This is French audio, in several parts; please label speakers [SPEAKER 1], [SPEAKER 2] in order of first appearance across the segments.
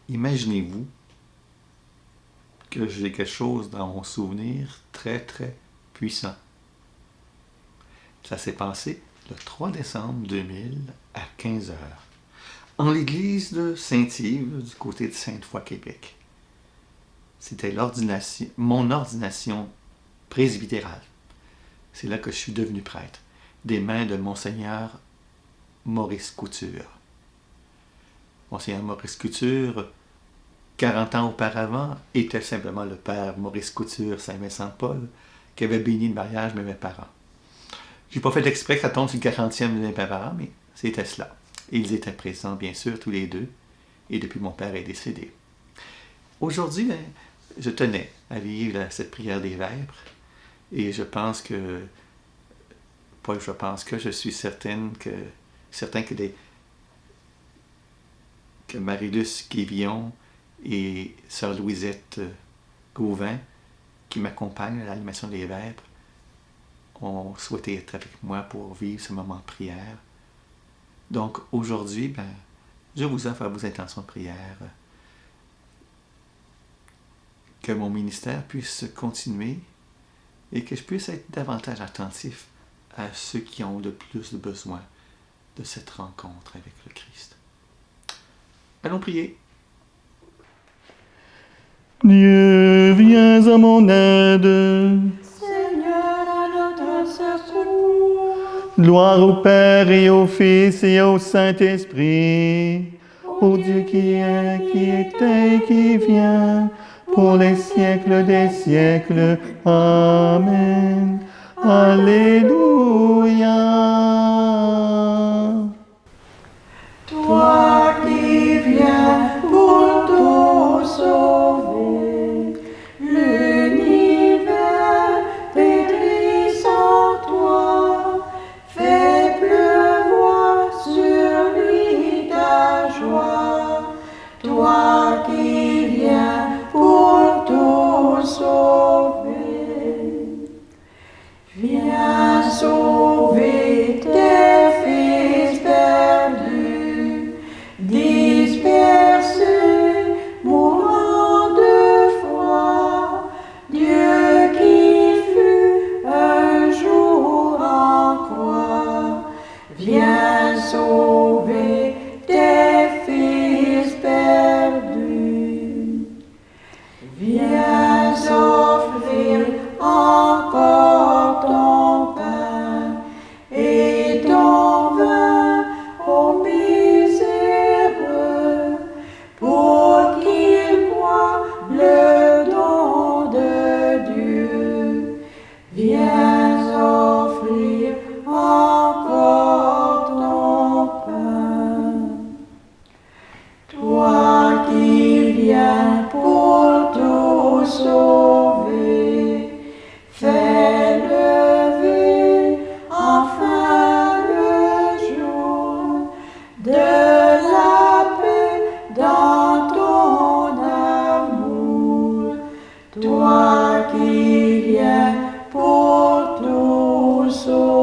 [SPEAKER 1] Imaginez-vous que j'ai quelque chose dans mon souvenir très, très puissant. Ça s'est passé le 3 décembre 2000 à 15 heures, en l'église de Saint-Yves, du côté de Sainte-Foy, Québec. C'était mon ordination presbytérale. C'est là que je suis devenu prêtre, des mains de Monseigneur Maurice Couture. Monseigneur Maurice Couture, 40 ans auparavant, était simplement le père Maurice Couture, Saint-Vincent-de-Paul, qui avait béni le mariage de mes parents. Je n'ai pas fait exprès que ça tombe sur le 40e de mes parents, mais c'était cela. Et ils étaient présents, bien sûr, tous les deux, et depuis mon père est décédé. Aujourd'hui, je tenais à vivre cette prière des vêpres, et je suis certain que Marie-Luce Guévillon et sœur Louisette Gauvin, qui m'accompagnent à l'animation des vêpres, ont souhaité être avec moi pour vivre ce moment de prière. Donc aujourd'hui, je vous offre à vos intentions de prière que mon ministère puisse continuer et que je puisse être davantage attentif à ceux qui ont le plus de besoin de cette rencontre avec le Christ. Allons prier.
[SPEAKER 2] Dieu, viens à mon aide.
[SPEAKER 3] Seigneur, à notre secours.
[SPEAKER 2] Gloire au Père et au Fils et au Saint-Esprit. Ô Dieu qui est, qui était et qui vient, pour les siècles des siècles. Amen. Alléluia.
[SPEAKER 3] Toi qui viens pour tout sauver, l'univers pétrit en toi, fais pleuvoir sur lui ta joie. Toi qui viens pour tout sauver, viens sauver tes fils perdus, dispersés, mourant de froid. Dieu qui fut un jour en croix, viens sauver tes fils perdus. Viens offrir encore ton pain et ton vin aux miséreux, pour qu'ils voient le don de Dieu. Viens offrir encore ton pain. Toi qui viens pour tout sauver, fais lever enfin le jour de la paix dans ton amour. Toi qui viens pour tout sauver.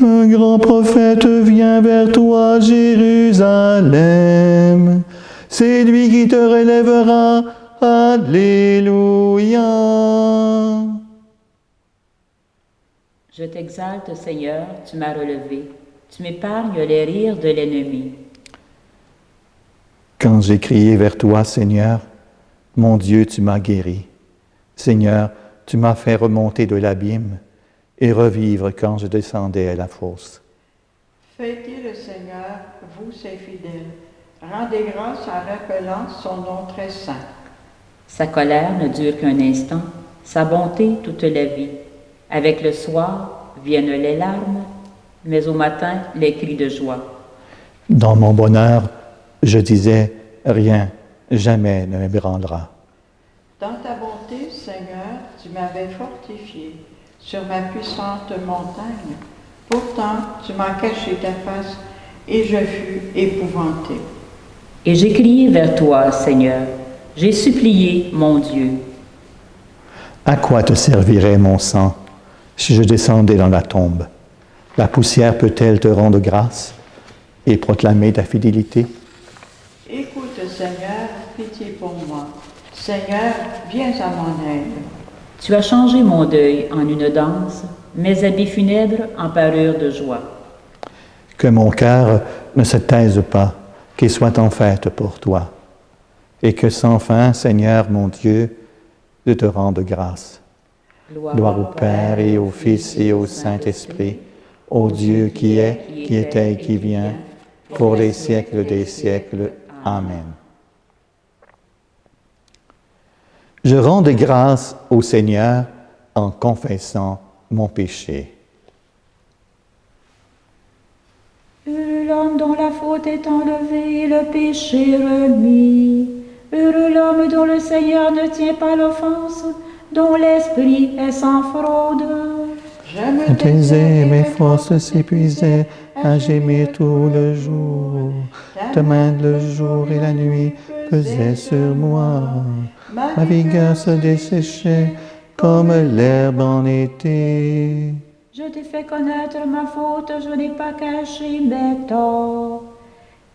[SPEAKER 2] Un grand prophète vient vers toi, Jérusalem. C'est lui qui te relèvera. Alléluia.
[SPEAKER 4] Je t'exalte, Seigneur, tu m'as relevé. Tu m'épargnes les rires de l'ennemi.
[SPEAKER 2] Quand j'ai crié vers toi, Seigneur, mon Dieu, tu m'as guéri. Seigneur, tu m'as fait remonter de l'abîme et revivre quand je descendais à la fosse.
[SPEAKER 3] Fêtez le Seigneur, vous ses fidèles. Rendez grâce en rappelant son nom très saint.
[SPEAKER 4] Sa colère ne dure qu'un instant, sa bonté toute la vie. Avec le soir viennent les larmes, mais au matin les cris de joie.
[SPEAKER 2] Dans mon bonheur, je disais, rien, jamais ne m'ébranlera.
[SPEAKER 3] Dans ta bonté, Seigneur, tu m'avais fortifié sur ma puissante montagne. Pourtant, tu m'as caché ta face et je fus épouvanté.
[SPEAKER 4] Et j'ai crié vers toi, Seigneur. J'ai supplié, mon Dieu.
[SPEAKER 2] À quoi te servirait mon sang si je descendais dans la tombe? La poussière peut-elle te rendre grâce? et proclamer ta fidélité.
[SPEAKER 3] Écoute, Seigneur, pitié pour moi. Seigneur, viens à mon aide.
[SPEAKER 4] Tu as changé mon deuil en une danse, mes habits funèbres en parure de joie.
[SPEAKER 2] Que mon cœur ne se taise pas, qu'il soit en fête pour toi, et que sans fin, Seigneur mon Dieu, de te rendre grâce. Gloire au Père et au Fils et au Saint-Esprit, au Dieu qui est, qui était et qui vient, pour les siècles des siècles. Amen. Je rends des grâces au Seigneur en confessant mon péché.
[SPEAKER 4] Heureux l'homme dont la faute est enlevée et le péché remis. Heureux l'homme dont le Seigneur ne tient pas l'offense, dont l'esprit est sans fraude.
[SPEAKER 3] Je me
[SPEAKER 2] Je taisais, mes forces s'épuisaient à gémir tout le jour. Ta main le jour et la nuit pesait sur moi. Ma vigueur se desséchait comme l'herbe en été.
[SPEAKER 4] Je t'ai fait connaître ma faute, je n'ai pas caché mes torts.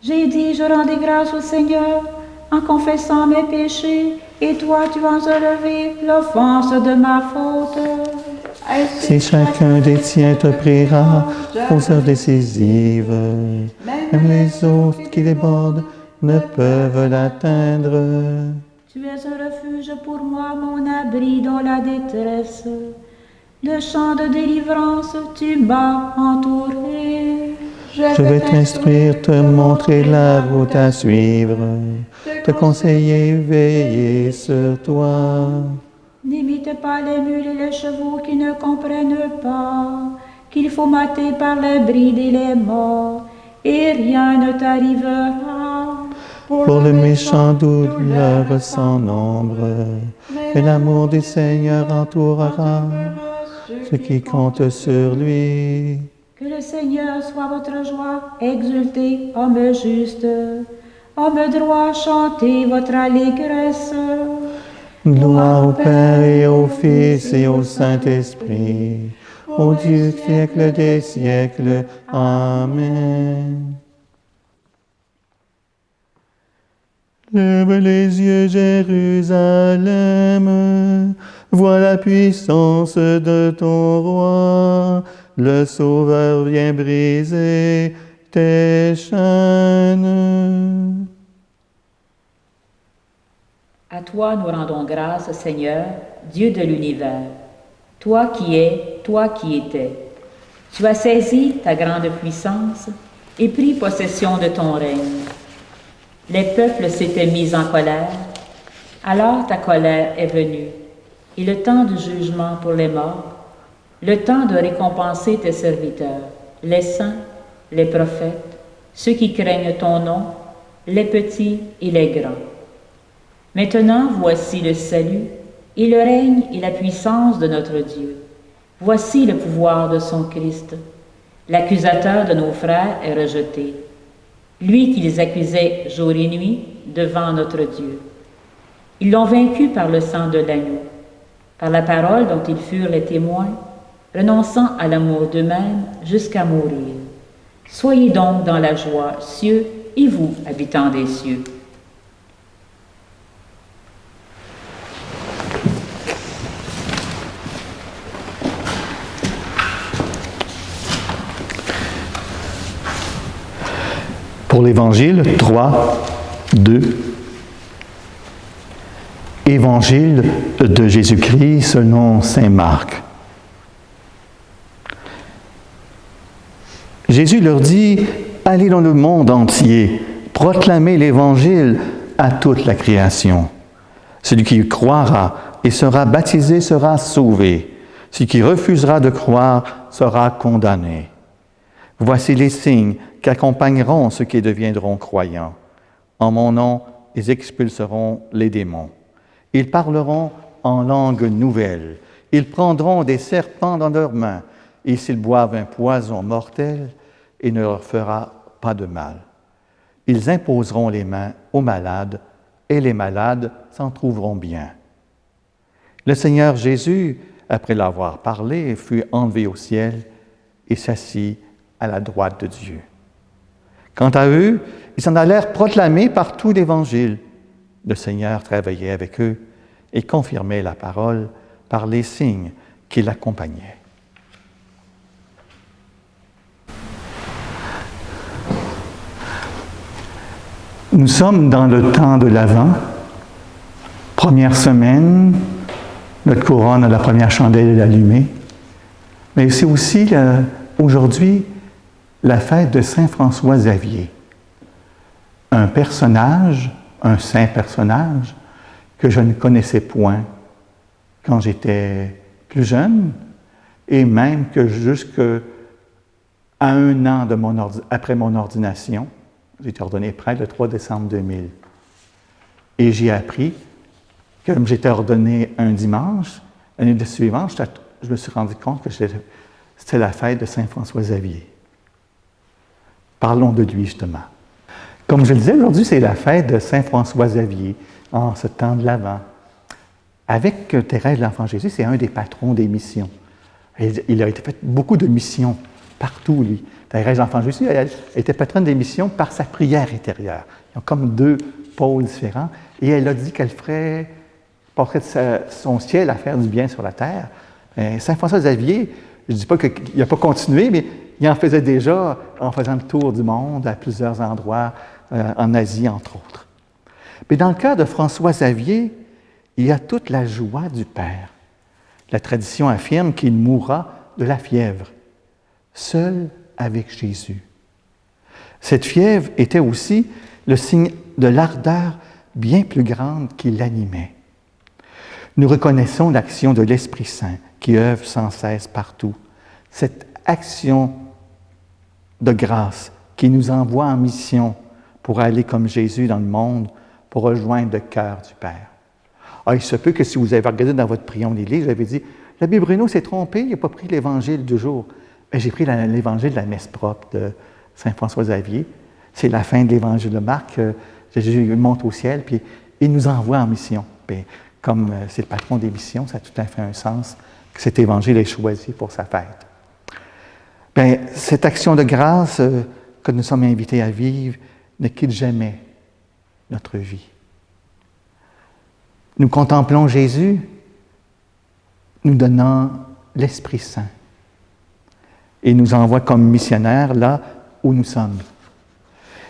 [SPEAKER 4] J'ai dit, je rendais grâce au Seigneur en confessant mes péchés, et toi tu as enlevé l'offense de ma faute.
[SPEAKER 2] Si chacun des tiens te priera aux heures décisives, même les autres qui débordent ne peuvent l'atteindre.
[SPEAKER 4] Tu es un refuge pour moi, mon abri dans la détresse. De chants de délivrance, tu m'as entouré.
[SPEAKER 2] Je vais t'instruire, te montrer la route à suivre, te conseiller, veiller sur toi.
[SPEAKER 4] N'imite pas les mules et les chevaux qui ne comprennent pas qu'il faut mater par les brides et les morts, et rien ne t'arrivera.
[SPEAKER 2] Pour le méchant douleur sans nombre, mais l'amour du Seigneur entourera ceux qui comptent sur lui.
[SPEAKER 4] Que le Seigneur soit votre joie, exultez, homme juste, homme droit, chantez votre allégresse.
[SPEAKER 2] Gloire au Père et au Fils et au Saint-Esprit, au Dieu siècle des siècles. Amen. Lève les yeux, Jérusalem, vois la puissance de ton roi. Le Sauveur vient briser tes chaînes.
[SPEAKER 4] À toi nous rendons grâce, Seigneur, Dieu de l'univers. Toi qui es, toi qui étais. Tu as saisi ta grande puissance et pris possession de ton règne. Les peuples s'étaient mis en colère, alors ta colère est venue, et le temps du jugement pour les morts, le temps de récompenser tes serviteurs, les saints, les prophètes, ceux qui craignent ton nom, les petits et les grands. Maintenant, voici le salut, et le règne et la puissance de notre Dieu. Voici le pouvoir de son Christ. L'accusateur de nos frères est rejeté, lui qui les accusait jour et nuit devant notre Dieu. Ils l'ont vaincu par le sang de l'agneau, par la parole dont ils furent les témoins, renonçant à l'amour d'eux-mêmes jusqu'à mourir. Soyez donc dans la joie, cieux, et vous, habitants des cieux.
[SPEAKER 2] Pour l'Évangile 3, 2. Évangile de Jésus-Christ selon saint Marc. Jésus leur dit, allez dans le monde entier, proclamez l'Évangile à toute la création. Celui qui croira et sera baptisé sera sauvé. Celui qui refusera de croire sera condamné. Voici les signes qui accompagneront ceux qui deviendront croyants. En mon nom, ils expulseront les démons. Ils parleront en langue nouvelle. Ils prendront des serpents dans leurs mains. Et s'ils boivent un poison mortel, il ne leur fera pas de mal. Ils imposeront les mains aux malades, et les malades s'en trouveront bien. Le Seigneur Jésus, après l'avoir parlé, fut enlevé au ciel et s'assit à la droite de Dieu. Quant à eux, ils en allèrent proclamer partout l'Évangile. Le Seigneur travaillait avec eux et confirmait la parole par les signes qui l'accompagnaient. Nous sommes dans le temps de l'Avent, première semaine, notre couronne, la première chandelle est allumée, mais c'est aussi aujourd'hui la fête de Saint François Xavier, un personnage, un saint personnage que je ne connaissais point quand j'étais plus jeune, et même que jusqu'à 1 an après mon ordination, j'ai été ordonné prêtre le 3 décembre 2000. Et j'ai appris, comme j'étais ordonné un dimanche, l'année suivante, je me suis rendu compte que c'était la fête de Saint François Xavier. Parlons de lui, justement. Comme je le disais, aujourd'hui, c'est la fête de Saint François Xavier, en ce temps de l'Avent. Avec Thérèse de l'Enfant Jésus, c'est un des patrons des missions. Il a été fait beaucoup de missions partout, lui. Thérèse de l'Enfant Jésus, elle était patronne des missions par sa prière intérieure. Ils ont comme 2 pôles différents. Et elle a dit qu'elle porterait de son ciel à faire du bien sur la terre. Saint François Xavier, je ne dis pas qu'il n'a pas continué, mais il en faisait déjà en faisant le tour du monde à plusieurs endroits, en Asie, entre autres. Mais dans le cas de François Xavier, il y a toute la joie du Père. La tradition affirme qu'il mourra de la fièvre, seul avec Jésus. Cette fièvre était aussi le signe de l'ardeur bien plus grande qui l'animait. Nous reconnaissons l'action de l'Esprit Saint qui œuvre sans cesse partout. Cette action de grâce qui nous envoie en mission pour aller comme Jésus dans le monde, pour rejoindre le cœur du Père. Ah, il se peut que si vous avez regardé dans votre prion d'Église, vous avez dit « L'abbé Bruno s'est trompé, il n'a pas pris l'Évangile du jour. » Mais j'ai pris l'Évangile de la messe propre de Saint François Xavier. C'est la fin de l'Évangile de Marc. Jésus monte au ciel, puis il nous envoie en mission. Puis, comme c'est le patron des missions, ça a tout à fait un sens que cet Évangile est choisi pour sa fête. Bien, cette action de grâce que nous sommes invités à vivre ne quitte jamais notre vie. Nous contemplons Jésus, nous donnant l'Esprit Saint et nous envoie comme missionnaires là où nous sommes.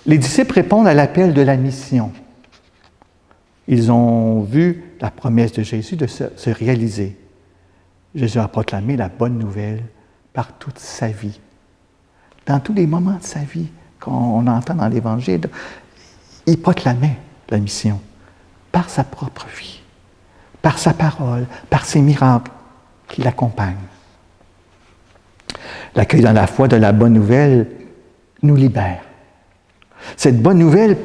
[SPEAKER 2] Les disciples répondent à l'appel de la mission. Ils ont vu la promesse de Jésus de se réaliser. Jésus a proclamé la bonne nouvelle par toute sa vie. Dans tous les moments de sa vie qu'on entend dans l'Évangile, il proclamait la mission par sa propre vie, par sa parole, par ses miracles qui l'accompagnent. L'accueil dans la foi de la bonne nouvelle nous libère. Cette bonne nouvelle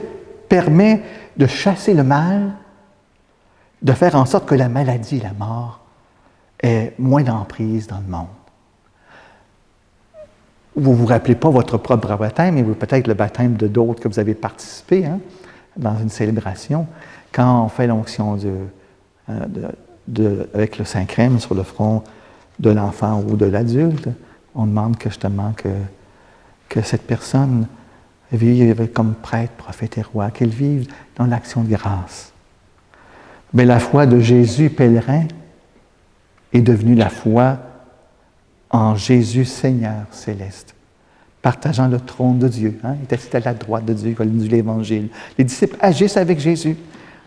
[SPEAKER 2] permet de chasser le mal, de faire en sorte que la maladie et la mort aient moins d'emprise dans le monde. Vous ne vous rappelez pas votre propre baptême, mais peut-être le baptême de d'autres que vous avez participé dans une célébration. Quand on fait l'onction avec le Saint-Crème sur le front de l'enfant ou de l'adulte, on demande que justement que cette personne vive comme prêtre, prophète et roi, qu'elle vive dans l'action de grâce. Mais la foi de Jésus pèlerin est devenue la foi en Jésus Seigneur céleste, partageant le trône de Dieu. Il est assis à la droite de Dieu, comme dit l'Évangile. Les disciples agissent avec Jésus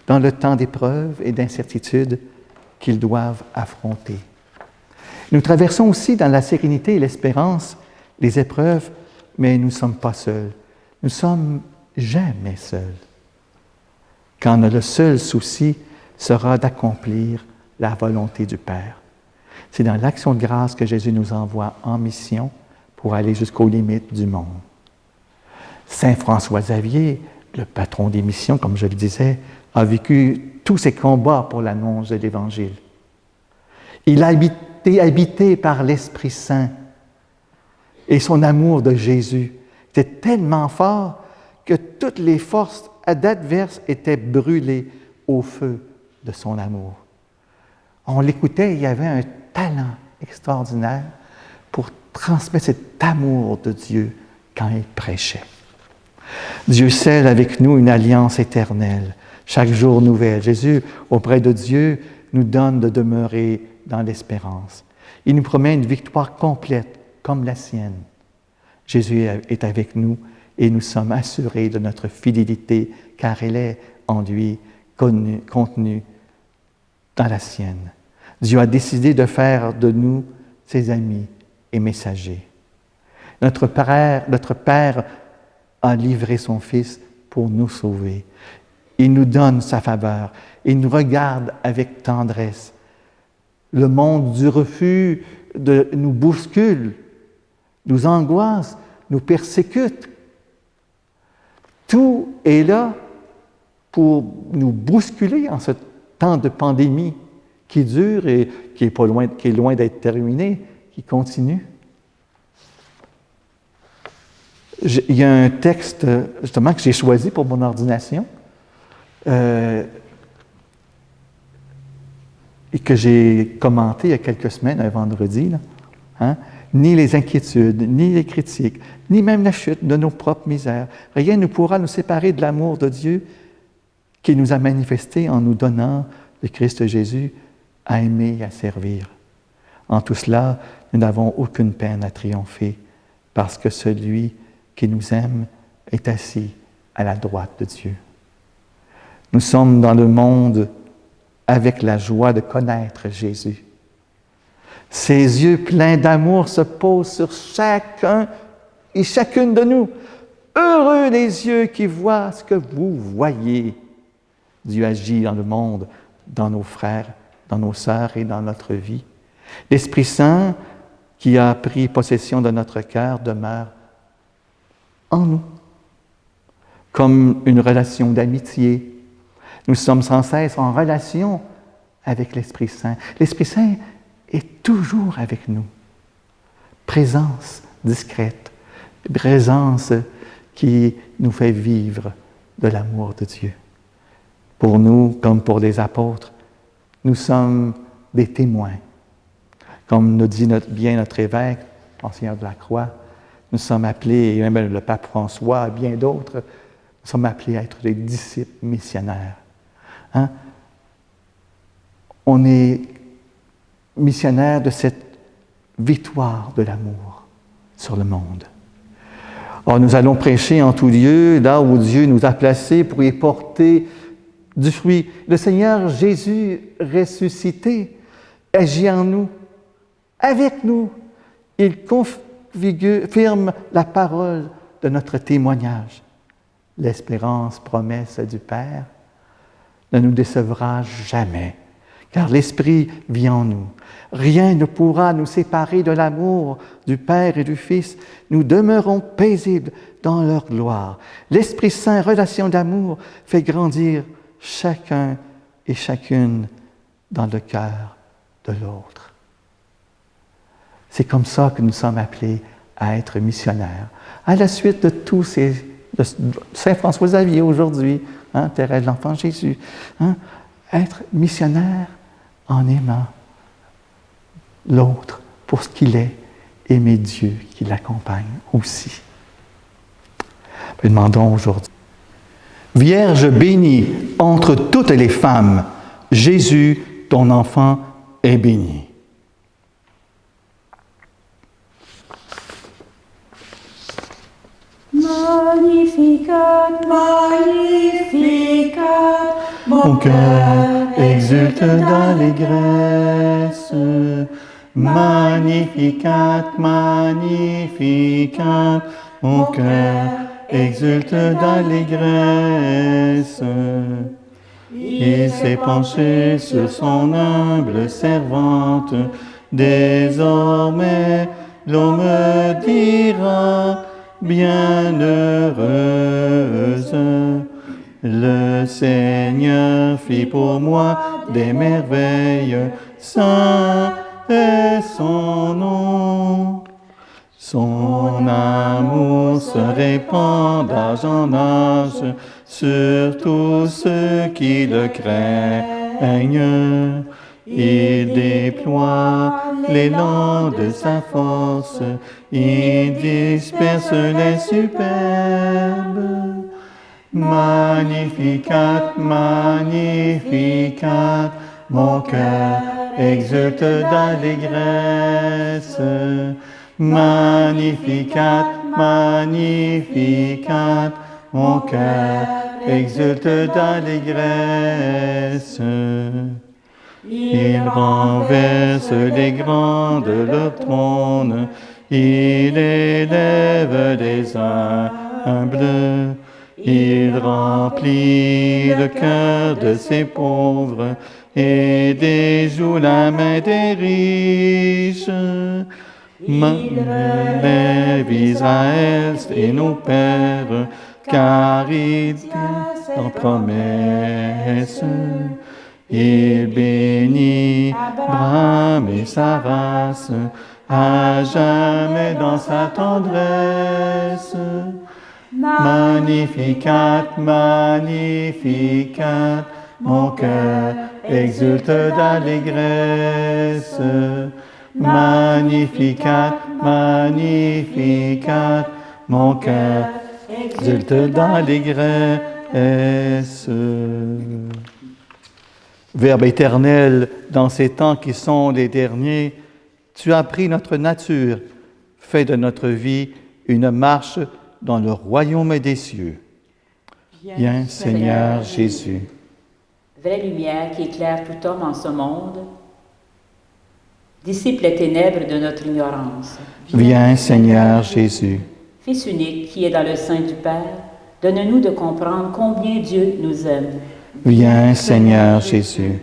[SPEAKER 2] dans le temps d'épreuves et d'incertitudes qu'ils doivent affronter. Nous traversons aussi dans la sérénité et l'espérance les épreuves, mais nous ne sommes pas seuls. Nous ne sommes jamais seuls, quand le seul souci sera d'accomplir la volonté du Père. C'est dans l'action de grâce que Jésus nous envoie en mission pour aller jusqu'aux limites du monde. Saint François Xavier, le patron des missions, comme je le disais, a vécu tous ces combats pour l'annonce de l'Évangile. Il a été habité par l'Esprit Saint et son amour de Jésus était tellement fort que toutes les forces adverses étaient brûlées au feu de son amour. On l'écoutait, il y avait un talent extraordinaire pour transmettre cet amour de Dieu quand il prêchait. Dieu scelle avec nous une alliance éternelle, chaque jour nouvelle. Jésus, auprès de Dieu, nous donne de demeurer dans l'espérance. Il nous promet une victoire complète, comme la sienne. Jésus est avec nous et nous sommes assurés de notre fidélité, car elle est en lui contenue dans la sienne. Dieu a décidé de faire de nous ses amis et messagers. Notre Père a livré son Fils pour nous sauver. Il nous donne sa faveur. Il nous regarde avec tendresse. Le monde du refus nous bouscule, nous angoisse, nous persécute. Tout est là pour nous bousculer en ce temps de pandémie qui dure et qui est loin d'être terminé, qui continue. Il y a un texte, justement, que j'ai choisi pour mon ordination et que j'ai commenté il y a quelques semaines, un vendredi. Là, Ni les inquiétudes, ni les critiques, ni même la chute de nos propres misères. Rien ne pourra nous séparer de l'amour de Dieu qui nous a manifesté en nous donnant le Christ Jésus à aimer et à servir. En tout cela, nous n'avons aucune peine à triompher parce que celui qui nous aime est assis à la droite de Dieu. Nous sommes dans le monde avec la joie de connaître Jésus. Ses yeux pleins d'amour se posent sur chacun et chacune de nous. Heureux les yeux qui voient ce que vous voyez. Dieu agit dans le monde, dans nos frères, dans nos sœurs et dans notre vie. L'Esprit Saint qui a pris possession de notre cœur demeure en nous, comme une relation d'amitié. Nous sommes sans cesse en relation avec l'Esprit Saint. L'Esprit Saint est toujours avec nous. Présence discrète, présence qui nous fait vivre de l'amour de Dieu. Pour nous, comme pour les apôtres, nous sommes des témoins. Comme nous dit bien notre évêque, Monseigneur de la Croix, nous sommes appelés, et même le pape François et bien d'autres, nous sommes appelés à être des disciples missionnaires. On est missionnaires de cette victoire de l'amour sur le monde. Or, nous allons prêcher en tout lieu, là où Dieu nous a placés pour y porter du fruit. Le Seigneur Jésus ressuscité agit en nous, avec nous. Il confirme la parole de notre témoignage. L'espérance, promesse du Père, ne nous décevra jamais, car l'Esprit vit en nous. Rien ne pourra nous séparer de l'amour du Père et du Fils. Nous demeurons paisibles dans leur gloire. L'Esprit Saint, relation d'amour, fait grandir chacun et chacune dans le cœur de l'autre. C'est comme ça que nous sommes appelés à être missionnaires. À la suite de de Saint François Xavier aujourd'hui, Thérèse l'Enfant Jésus, être missionnaire en aimant l'autre pour ce qu'il est, aimer Dieu qui l'accompagne aussi. Nous demandons aujourd'hui. Vierge bénie entre toutes les femmes, Jésus, ton enfant, est béni.
[SPEAKER 5] Magnificat, Magnificat,
[SPEAKER 2] Mon cœur exulte d'allégresse. Magnificat, Magnificat, mon cœur exulte d'allégresse. Il s'est penché sur son humble servante. Désormais, l'on me dira bienheureuse. Le Seigneur fit pour moi des merveilles. Saint est son nom. Son amour se répand d'âge en âge sur tous ceux qui le craignent. Il déploie l'élan de sa force, il disperse les superbes. Magnificat, magnificat, mon cœur exulte d'allégresse. Magnificat, magnificat, mon cœur exulte d'allégresse. Il renverse les grands de leur trône, il élève les humbles, il remplit le cœur de ses pauvres et déjoue la main des riches. Il élève Israël et nos pères, car il tient en promesse. Il bénit Abraham et sa race, à jamais dans sa tendresse. Magnificat, magnificat, mon cœur exulte d'allégresse. Magnificat, magnificat, mon cœur exulte d'allégresse. Verbe éternel, dans ces temps qui sont les derniers, tu as pris notre nature, fais de notre vie une marche dans le royaume des cieux. Viens, Seigneur Jésus.
[SPEAKER 4] Vraie lumière qui éclaire tout homme en ce monde, dissipe les ténèbres de notre ignorance.
[SPEAKER 2] Viens, Seigneur Jésus.
[SPEAKER 4] Fils unique qui est dans le sein du Père, donne-nous de comprendre combien Dieu nous aime.
[SPEAKER 2] Viens, Seigneur Jésus.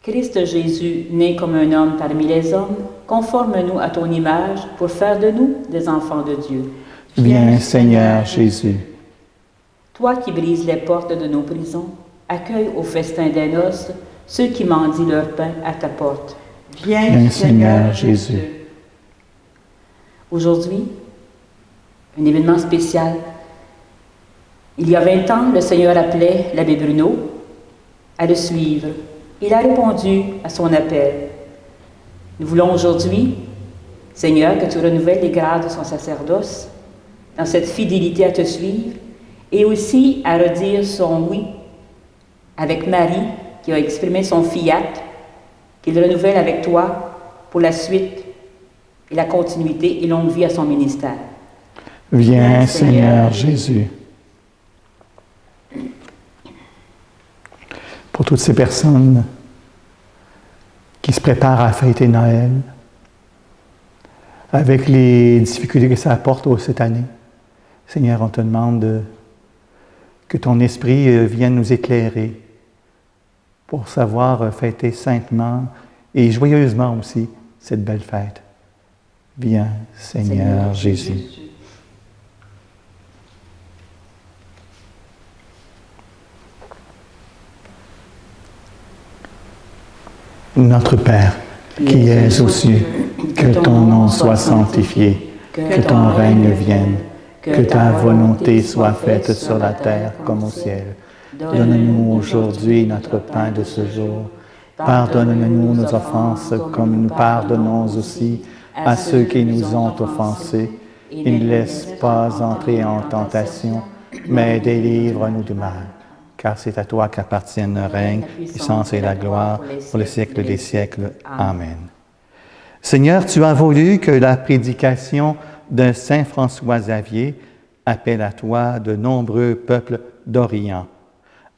[SPEAKER 4] Christ Jésus, né comme un homme parmi les hommes, conforme-nous à ton image pour faire de nous des enfants de Dieu.
[SPEAKER 2] Viens, Seigneur Jésus.
[SPEAKER 4] Toi qui brises les portes de nos prisons, accueille au festin des noces ceux qui mendient leur pain à ta porte.
[SPEAKER 2] Viens, Seigneur Jésus.
[SPEAKER 4] Aujourd'hui, un événement spécial. Il y a 20 ans, le Seigneur appelait l'abbé Bruno à le suivre. Il a répondu à son appel. Nous voulons aujourd'hui, Seigneur, que tu renouvelles les grades de son sacerdoce dans cette fidélité à te suivre et aussi à redire son oui avec Marie qui a exprimé son fiat, qu'il renouvelle avec toi pour la suite et la continuité et longue vie à son ministère.
[SPEAKER 2] Viens, Seigneur Jésus. Pour toutes ces personnes qui se préparent à fêter Noël, avec les difficultés que ça apporte cette année, Seigneur, on te demande que ton esprit vienne nous éclairer pour savoir fêter saintement et joyeusement aussi cette belle fête. Viens, Seigneur Jésus. Notre Père, qui es aux cieux, que ton nom soit sanctifié, que ton règne vienne, que ta volonté soit faite sur la terre comme au ciel. Donne-nous aujourd'hui notre pain de ce jour. Pardonne-nous nos offenses comme nous pardonnons aussi à ceux qui nous ont offensés. Et ne laisse pas entrer en tentation, mais délivre-nous du mal. Car c'est à toi qu'appartiennent le règne, la puissance et la gloire pour les siècles des siècles. Amen. Seigneur, tu as voulu que la prédication de saint François Xavier appelle à toi de nombreux peuples d'Orient.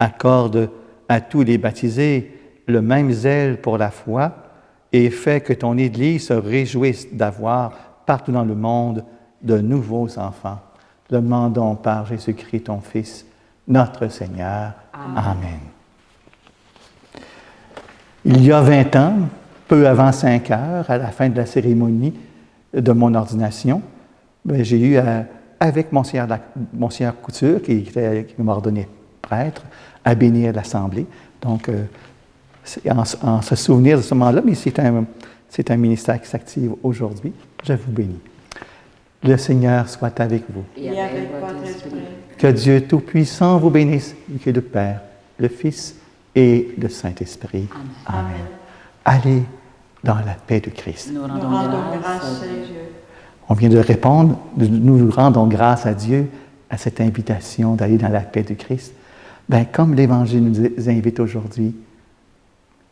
[SPEAKER 2] Accorde à tous les baptisés le même zèle pour la foi et fais que ton Église se réjouisse d'avoir partout dans le monde de nouveaux enfants. Demandons par Jésus-Christ, ton Fils, notre Seigneur. Amen. Il y a 20 ans, peu avant 5 heures, à la fin de la cérémonie de mon ordination, j'ai eu, avec Monseigneur Couture, qui m'a ordonné prêtre, à bénir l'Assemblée. Donc, en se souvenir de ce moment-là, mais c'est un ministère qui s'active aujourd'hui. Je vous bénis. Le Seigneur soit avec vous.
[SPEAKER 3] Et avec votre esprit.
[SPEAKER 2] Que Dieu Tout-Puissant vous bénisse, que le Père, le Fils et le Saint-Esprit.
[SPEAKER 3] Amen.
[SPEAKER 2] Allez dans la paix de Christ.
[SPEAKER 4] Nous
[SPEAKER 3] Nous
[SPEAKER 4] rendons
[SPEAKER 3] rendons
[SPEAKER 4] grâce
[SPEAKER 3] grâce,
[SPEAKER 4] à Dieu.
[SPEAKER 3] Seigneur.
[SPEAKER 2] On vient de répondre, nous rendons grâce à Dieu à cette invitation d'aller dans la paix de Christ. Bien, comme l'Évangile nous invite aujourd'hui,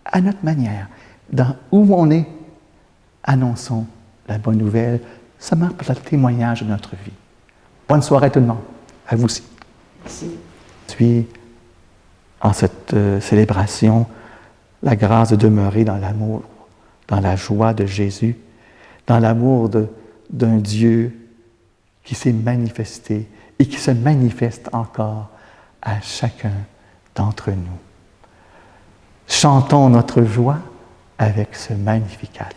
[SPEAKER 2] à notre manière, dans où on est, annonçons la bonne nouvelle, seulement pour le témoignage de notre vie. Bonne soirée tout le monde. À vous aussi.
[SPEAKER 4] Merci.
[SPEAKER 2] Puis, en cette célébration, la grâce de demeurer dans l'amour, dans la joie de Jésus, dans l'amour d'un Dieu qui s'est manifesté et qui se manifeste encore à chacun d'entre nous. Chantons notre joie avec ce Magnificat.